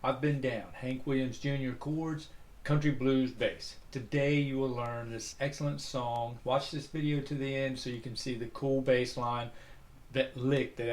I've been down. Hank Williams Jr. chords, country blues bass. Today you will learn this excellent song. Watch this video to the end so you can see the cool bass line, that lick that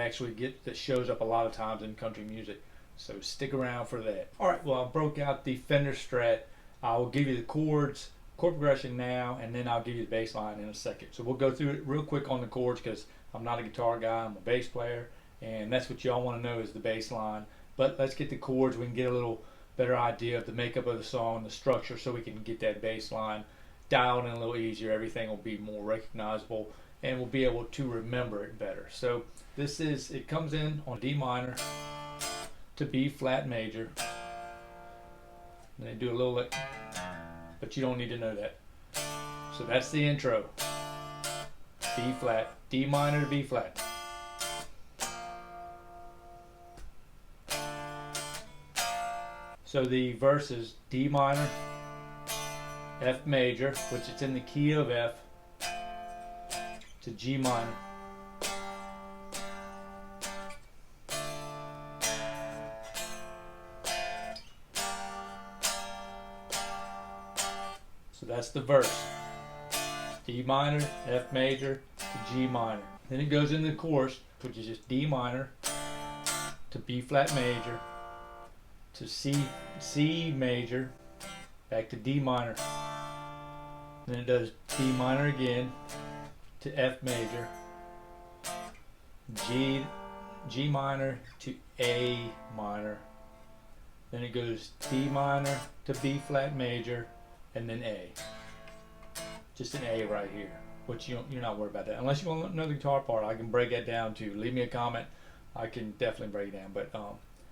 that shows up a lot of times in country music. So stick around for that. Alright, well, I broke out the Fender Strat. I will give you the chords, chord progression now, and then I'll give you the bass line in a second. So we'll go through it real quick on the chords because I'm not a guitar guy, I'm a bass player, and that's what y'all want to know is the bass line. But let's get the chords, we can get a little better idea of the makeup of the song, the structure, so we can get that bass line dialed in a little easier. Everything will be more recognizable and we'll be able to remember it better. So it comes in on D minor to B flat major. And they do a little lick, but you don't need to know that. So that's the intro. B flat, D minor to B flat. So the verse is D minor, F major, which it's in the key of F, to G minor. So that's the verse. D minor, F major, to G minor. Then it goes into the chorus, which is just D minor to B flat major, to C major, back to D minor. Then it does D minor again to F major, G minor to A minor. Then it goes D minor to B flat major, and then A. Just an A right here, which you're not worried about that. Unless you want to know the guitar part, I can break that down too. Leave me a comment. I can definitely break it down. But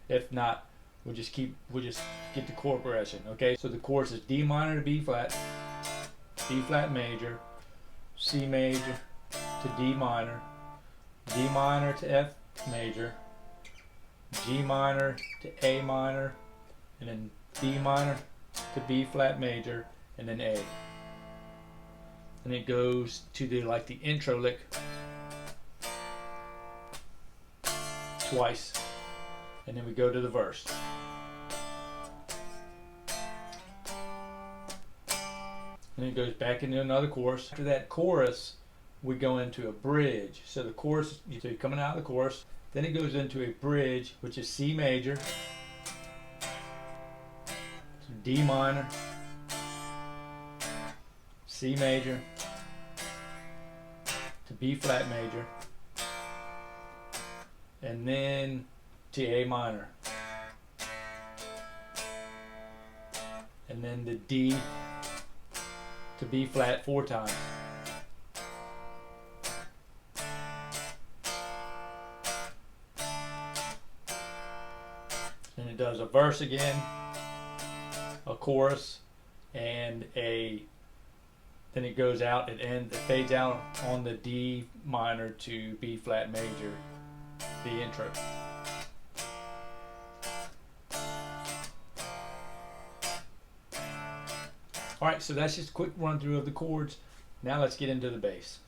if not, we'll just get the chord progression. Okay, so the chorus is D minor to B flat major, C major to D minor to F major, G minor to A minor, and then D minor to B flat major, and then A. And it goes to the intro lick twice, and then we go to the verse. And it goes back into another chorus. After that chorus, we go into a bridge. So the chorus, so you're coming out of the chorus, then it goes into a bridge, which is C major to D minor, C major to B flat major, and then to A minor, and then the D to B flat 4 times. And it does a verse again, a chorus, and then it goes out, it fades out on the D minor to B flat major, the intro. Alright, so that's just a quick run through of the chords. Now let's get into the bass.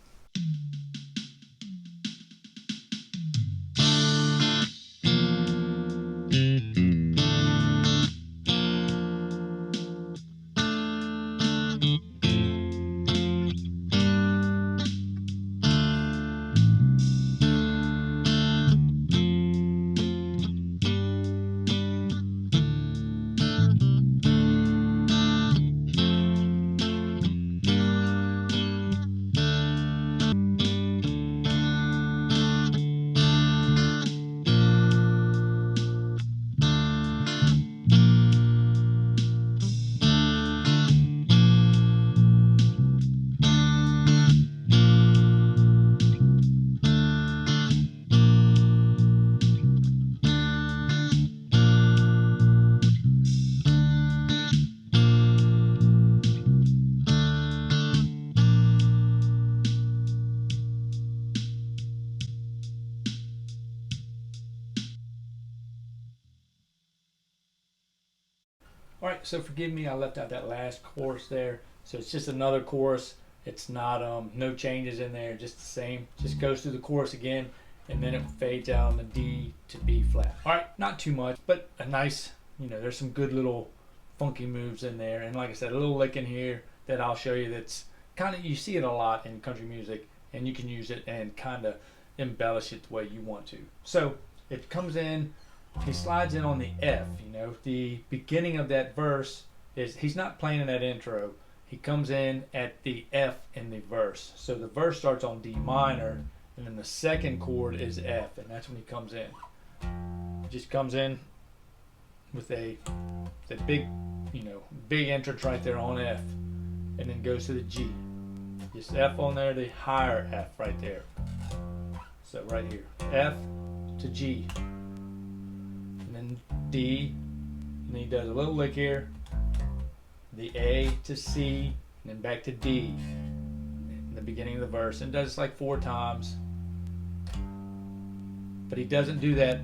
Alright, so forgive me, I left out that last chorus there. So it's just another chorus. It's not no changes in there, just the same. Just goes through the chorus again, and then it fades out on the D to B flat. Alright, not too much, but a nice there's some good little funky moves in there, and like I said, a little lick in here that I'll show you that's kind of, you see it a lot in country music, and you can use it and kind of embellish it the way you want to. So it comes in, he slides in on the F. The beginning of that verse is, he's not playing in that intro. He comes in at the F in the verse. So the verse starts on D minor, and then the second chord is F, and that's when he comes in. He just comes in with the big, big entrance right there on F, and then goes to the G. Just F on there, the higher F right there. So right here, F to G, and then D, and then he does a little lick here, the A to C, and then back to D in the beginning of the verse, and does it like 4 times. But he doesn't do that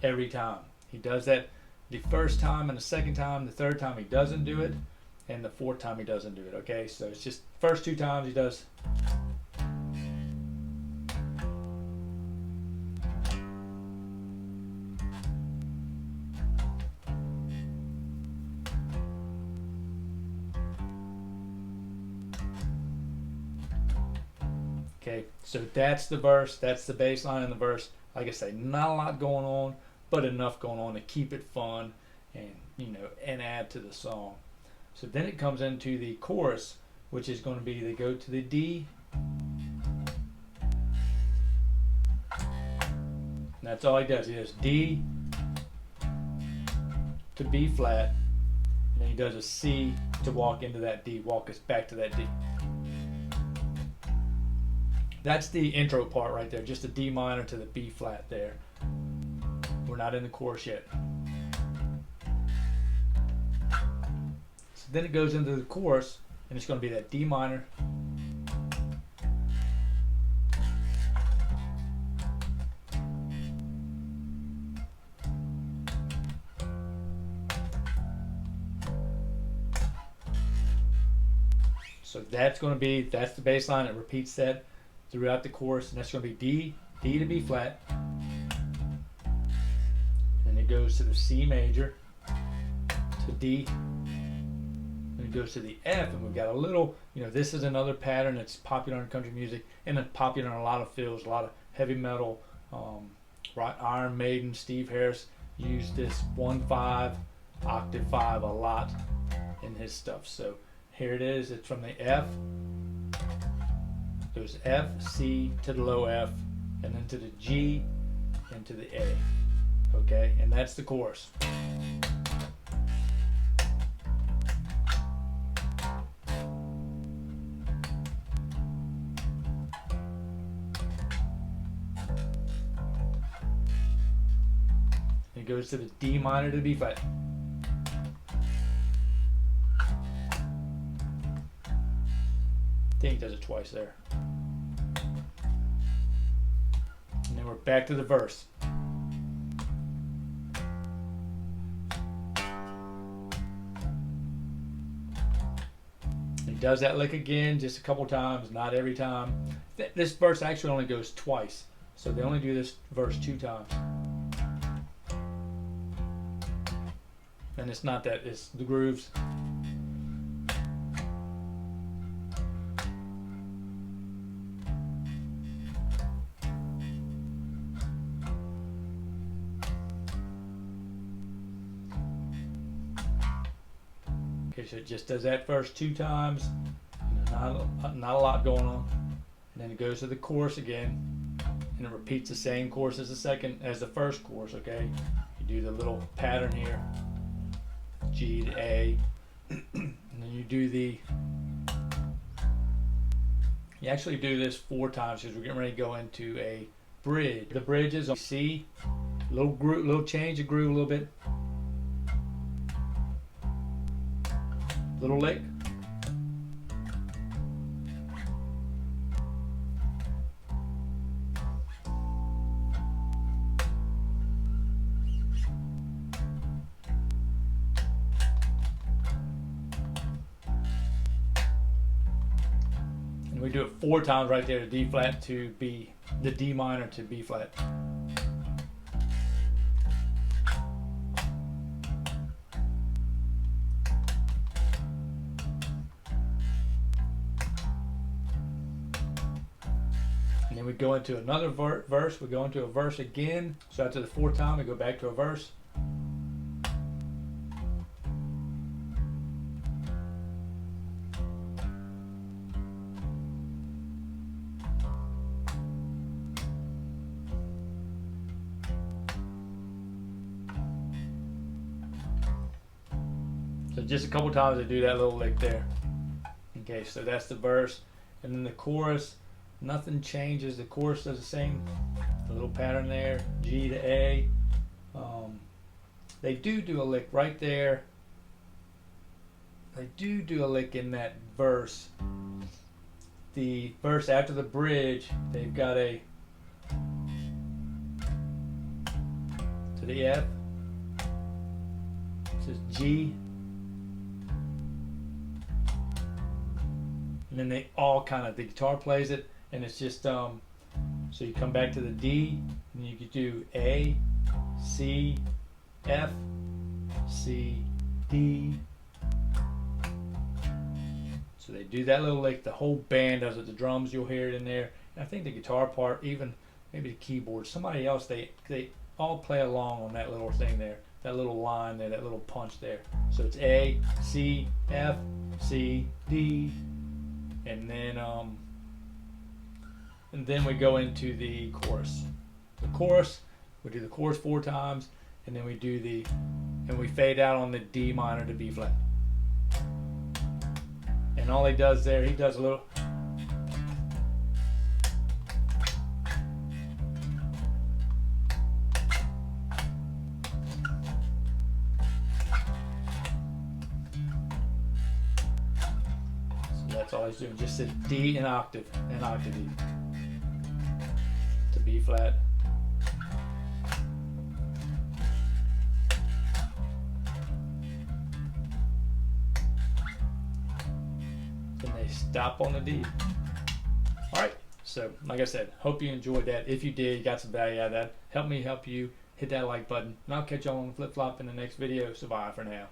every time. He does that the first time and the second time. The third time he doesn't do it, and the fourth time he doesn't do it. Okay, so it's just first 2 times he does. Okay, so that's the verse, that's the bass line in the verse. Like I say, not a lot going on, but enough going on to keep it fun and, and add to the song. So then it comes into the chorus, which is going to be, they go to the D, and that's all he does. He does D to B flat, and then he does a C to walk into that D, walk us back to that D. That's the intro part right there, just a D minor to the B flat there. We're not in the chorus yet. So then it goes into the chorus, and it's going to be that D minor, so that's the bass line. It repeats that throughout the chorus, and that's going to be D to B flat, and it goes to the C major, to D, and it goes to the F, and we've got a little, this is another pattern that's popular in country music, and it's popular in a lot of fields, a lot of heavy metal, Iron Maiden, Steve Harris used this 1/5 octave 5 a lot in his stuff. So here it is, it's from the F, goes F, C to the low F, and then to the G, and to the A. Okay, and that's the chorus. It goes to the D minor to B flat. I think he does it twice there. And then we're back to the verse. He does that lick again just a couple times, not every time. This verse actually only goes twice, so they only do this verse 2 times. And it's not that, it's the grooves. Okay, so it just does that verse 2 times, not a lot going on, and then it goes to the chorus again, and it repeats the same chorus as the first chorus. Okay, you do the little pattern here, G to A, and then you actually do this 4 times because we're getting ready to go into a bridge. The bridge is on C, little change of groove a little bit. Little lick. And we do it 4 times right there, D flat to B, the D minor to B flat. Then we go into another verse. We go into a verse again. So after the fourth time, we go back to a verse. So just a couple times I do that little lick there. Okay, so that's the verse. And then the chorus, nothing changes. The chorus does the same, the little pattern there, G to A. They do a lick right there. They do a lick in that verse. The verse after the bridge, they've got a to the F. It says G. And then they all kind of, the guitar plays it, and it's just so you come back to the D, and you could do A, C, F, C, D. So they do that little lick. The whole band does it. The drums, you'll hear it in there. And I think the guitar part, even maybe the keyboard, somebody else, they all play along on that little thing there, that little line there, that little punch there. So it's A, C, F, C, D. And then we go into the chorus. The chorus, we do the chorus 4 times, and then we fade out on the D minor to B flat. And all he does there, he does a little. That's all he's doing, just a D and octave, and octave E to B flat. Then they stop on the D. Alright, so like I said, hope you enjoyed that. If you did, you got some value out of that, help me help you. Hit that like button, and I'll catch y'all on the flip flop in the next video. So bye for now.